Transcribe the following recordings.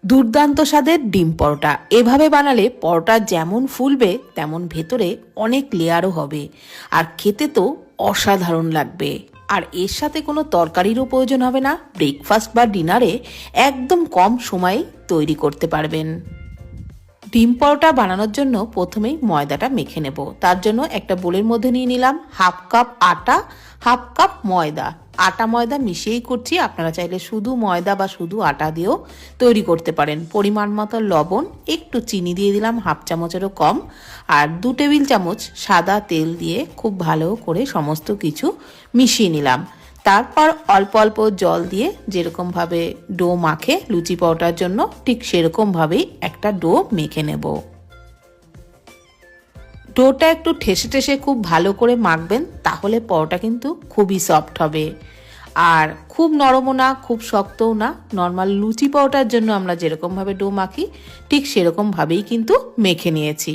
দুর্দান্ত স্বাদের ডিম পরোটা এভাবে বানালে পরোটা যেমন ফুলবে তেমন ভেতরে অনেক লেয়ারও হবে আর খেতে তো অসাধারণ লাগবে। আর এর সাথে কোনো তরকারিরও প্রয়োজন হবে না, ব্রেকফাস্ট বা ডিনারে একদম কম সময়ে তৈরি করতে পারবেন। ডিম পরোটা বানানোর জন্য প্রথমেই ময়দাটা মেখে নেব। তার জন্য একটা বোলের মধ্যে নিয়ে নিলাম হাফ কাপ আটা, হাফ কাপ ময়দা। আটা ময়দা মিশিয়েই করছি, আপনারা চাইলে শুধু ময়দা বা শুধু আটা দিয়েও তৈরি করতে পারেন। পরিমাণ মতো লবণ, একটু চিনি দিয়ে দিলাম হাফ চামচেরও কম, আর 2 টেবিল চামচ সাদা তেল দিয়ে খুব ভালো করে সমস্ত কিছু মিশিয়ে নিলাম। তারপর অল্প অল্প জল দিয়ে যেরকমভাবে ডো মাখে লুচি পরোটার জন্য ঠিক সেরকমভাবেই একটা ডো মেখে নেব। ডোটা একটু ঠেসে ঠেসে খুব ভালো করে মাখবেন, তাহলে পরোটা কিন্তু খুবই সফট হবে। আর খুব নরমও না খুব শক্তও না, নর্মাল লুচি পরোটার জন্য আমরা যেরকমভাবে ডো মাখি ঠিক সেরকমভাবেই কিন্তু মেখে নিয়েছি।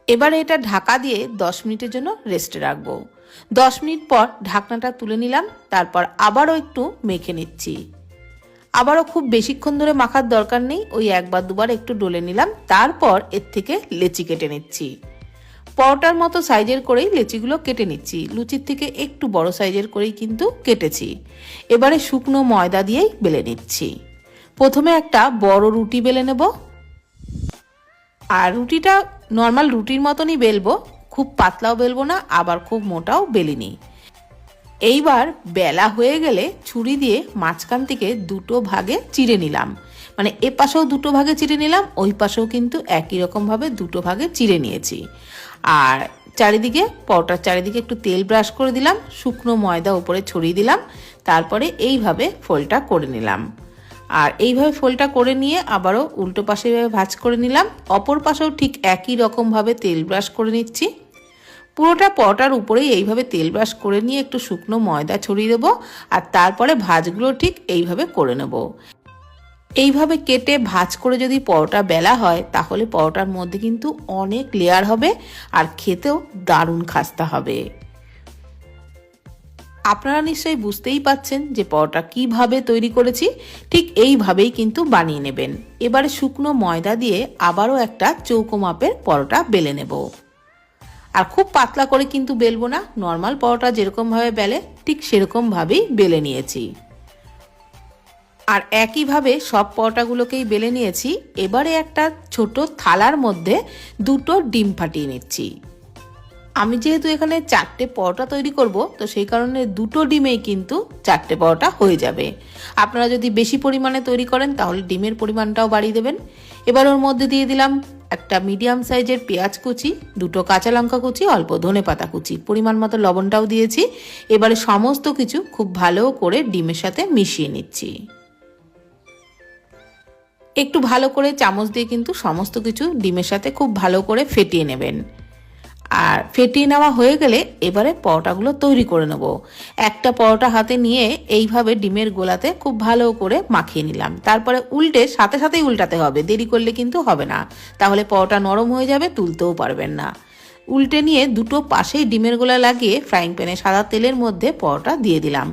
এবারে এটা ঢাকা দিয়ে 10 মিনিটের জন্য রেস্টে রাখবো। 10 মিনিট পর ঢাকনাটা তুলে নিলাম, তারপর আবারও একটু মেখে নিচ্ছি। আবারও খুব বেশিক্ষণ ধরে মাখার দরকার নেই, ওই একবার দুবার একটু ডলে নিলাম, তারপর এর থেকে লেচি কেটে নিচ্ছি। পরোটার মতো সাইজের করেই লেচিগুলো কেটে নিচ্ছি, লুচির থেকে একটু বড় সাইজের করেই কিন্তু কেটেছি। এবারে শুকনো ময়দা দিয়েই বেলে নিচ্ছি। প্রথমে একটা বড় রুটি বেলে নেব, আর রুটিটা নর্মাল রুটির মতনই বেলবো, খুব পাতলাও বেলবো না আবার খুব মোটাও বেলিনি। এইবার বেলা হয়ে গেলে ছুরি দিয়ে মাঝখান থেকে 2 ভাগে চিড়ে নিলাম, মানে এ পাশেও 2 ভাগে চিড়ে নিলাম, ওই পাশেও কিন্তু একই রকমভাবে 2 ভাগে চিড়ে নিয়েছি। আর চারিদিকে পরোটার চারিদিকে একটু তেল ব্রাশ করে দিলাম, শুকনো ময়দা উপরে ছড়িয়ে দিলাম, তারপরে এইভাবে ফোল্ডটা করে নিলাম। আর এইভাবে ফোল্ডটা করে নিয়ে আবারও উল্টো পাশে ভাঁজ করে নিলাম, অপর পাশেও ঠিক একই রকমভাবে তেল ব্রাশ করে নিচ্ছি। পুরোটা পরোটার উপরেই এইভাবে তেল ব্রাশ করে নিয়ে একটু শুকনো ময়দা ছড়িয়ে দেবো, আর তারপরে ভাঁজগুলো ঠিক এইভাবে করে নেব। এইভাবে কেটে ভাঁজ করে যদি পরোটা বেলা হয় তাহলে পরোটার মধ্যে কিন্তু অনেক লেয়ার হবে আর খেতেও দারুণ খাস্তা হবে। আপনারা নিশ্চয়ই বুঝতেই পাচ্ছেন যে পরোটা কিভাবে তৈরি করেছি, ঠিক এইভাবেই কিন্তু বানিয়ে নেবেন। এবারে শুকনো ময়দা দিয়ে আবারও একটা চৌকো মাপের পরোটা বেলে নেব। আর খুব পাতলা করে কিন্তু বেলবো না, নর্মাল পরোটা যেরকমভাবে বেলে ঠিক সেরকমভাবেই বেলে নিয়েছি। আর একইভাবে সব পরোটাগুলোকেই বেলে নিয়েছি। এবারে একটা ছোট থালার মধ্যে 2 ডিম ফাটিয়ে নিচ্ছি। আমি যেহেতু এখানে 4টে পরোটা তৈরি করব, তো সেই কারণে 2 ডিমেই কিন্তু 4টে পরোটা হয়ে যাবে। আপনারা যদি বেশি পরিমাণে তৈরি করেন তাহলে ডিমের পরিমাণটাও বাড়িয়ে দেবেন। এবার ওর মধ্যে দিয়ে দিলাম একটা মিডিয়াম সাইজের পেঁয়াজ কুচি, 2 কাঁচা লঙ্কা কুচি, অল্প ধনেপাতা কুচি, পরিমাণ মতো লবণটাও দিয়েছি। এবারে সমস্ত কিছু খুব ভালো করে ডিমের সাথে মিশিয়ে নিচ্ছি। একটু ভালো করে চামচ দিয়ে কিন্তু সমস্ত কিছু ডিমের সাথে খুব ভালো করে ফেটিয়ে নেবেন। আর ফেটিয়ে নেওয়া হয়ে গেলে এবারে পরোটাগুলো তৈরি করে নেব। একটা পরোটা হাতে নিয়ে এইভাবে ডিমের গোলাতে খুব ভালো করে মাখিয়ে নিলাম, তারপরে উল্টে সাথে সাথেই উল্টাতে হবে, দেরি করলে কিন্তু হবে না, তাহলে পরোটা নরম হয়ে যাবে, তুলতেও পারবেন না। উল্টে নিয়ে 2 পাশেই ডিমের গোলা লাগিয়ে ফ্রাইং প্যানে সাদা তেলের মধ্যে পরোটা দিয়ে দিলাম।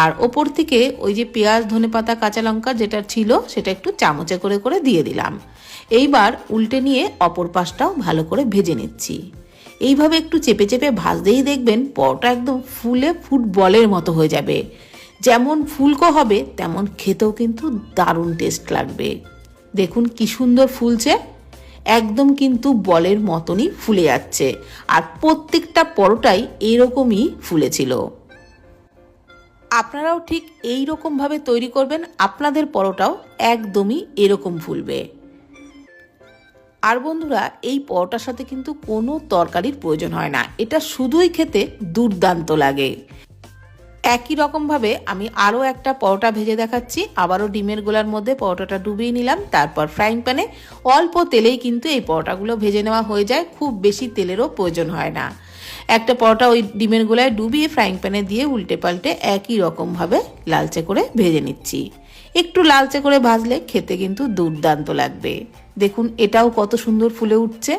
আর ওপর থেকে ওই যে পেঁয়াজ ধনেপাতা কাঁচা লঙ্কা যেটা ছিল সেটা একটু চামচে করে করে দিয়ে দিলাম। এইবার উল্টে নিয়ে অপর পাশটাও ভালো করে ভেজে নিচ্ছি। এইভাবে একটু চেপে চেপে ভাজতেই দেখবেন পরোটা একদম ফুলে ফুটবলের মতো হয়ে যাবে। যেমন ফুলকো হবে তেমন খেতেও কিন্তু দারুণ টেস্ট লাগবে। দেখুন কি সুন্দর ফুলছে, একদম কিন্তু বলের মতনই ফুলে যাচ্ছে। আর প্রত্যেকটা পরোটাই এরকমই ফুলেছিল। আপনারাও ঠিক এই রকমভাবে তৈরি করবেন, আপনাদের পরোটাও একদমই এরকম ফুলবে। আর বন্ধুরা, এই পরোটার সাথে কিন্তু কোনো তরকারির প্রয়োজন হয় না, এটা শুধুই খেতে দুর্দান্ত লাগে। একই রকমভাবে আমি আরও একটা পরোটা ভেজে দেখাচ্ছি। আবারও ডিমের গোলার মধ্যে পরোটাটা ডুবিয়ে নিলাম, তারপর ফ্রাইং প্যানে অল্প তেলেই কিন্তু এই পরোটাগুলো ভেজে নেওয়া হয়ে যায়, খুব বেশি তেলেরও প্রয়োজন হয় না। একটা পরোটা ওই ডিমের গোলায় ডুবিয়ে ফ্রাইং প্যানে দিয়ে উল্টে পাল্টে একই রকমভাবে লালচে করে ভেজে নিচ্ছি। একটু লালচে করে ভাজলে খেতে কিন্তু দুর্দান্ত লাগবে। দেখুন এটাও কত সুন্দর ফুলে উঠছে।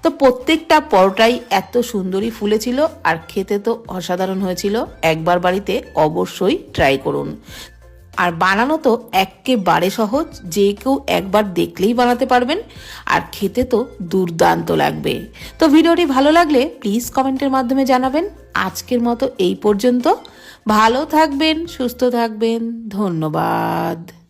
তো প্রত্যেকটা পরোটাই এত সুন্দরই ফুলেছিল আর খেতে তো অসাধারণ হয়েছিল। একবার বাড়িতে অবশ্যই ট্রাই করুন। আর বানানো তো একেবারে সহজ, যে কেউ একবার দেখলেই বানাতে পারবেন, আর খেতে তো দুর্দান্ত লাগবে। তো ভিডিওটি ভালো লাগলে প্লিজ কমেন্টের মাধ্যমে জানাবেন। আজকের মতো এই পর্যন্ত। ভালো থাকবেন, সুস্থ থাকবেন, ধন্যবাদ।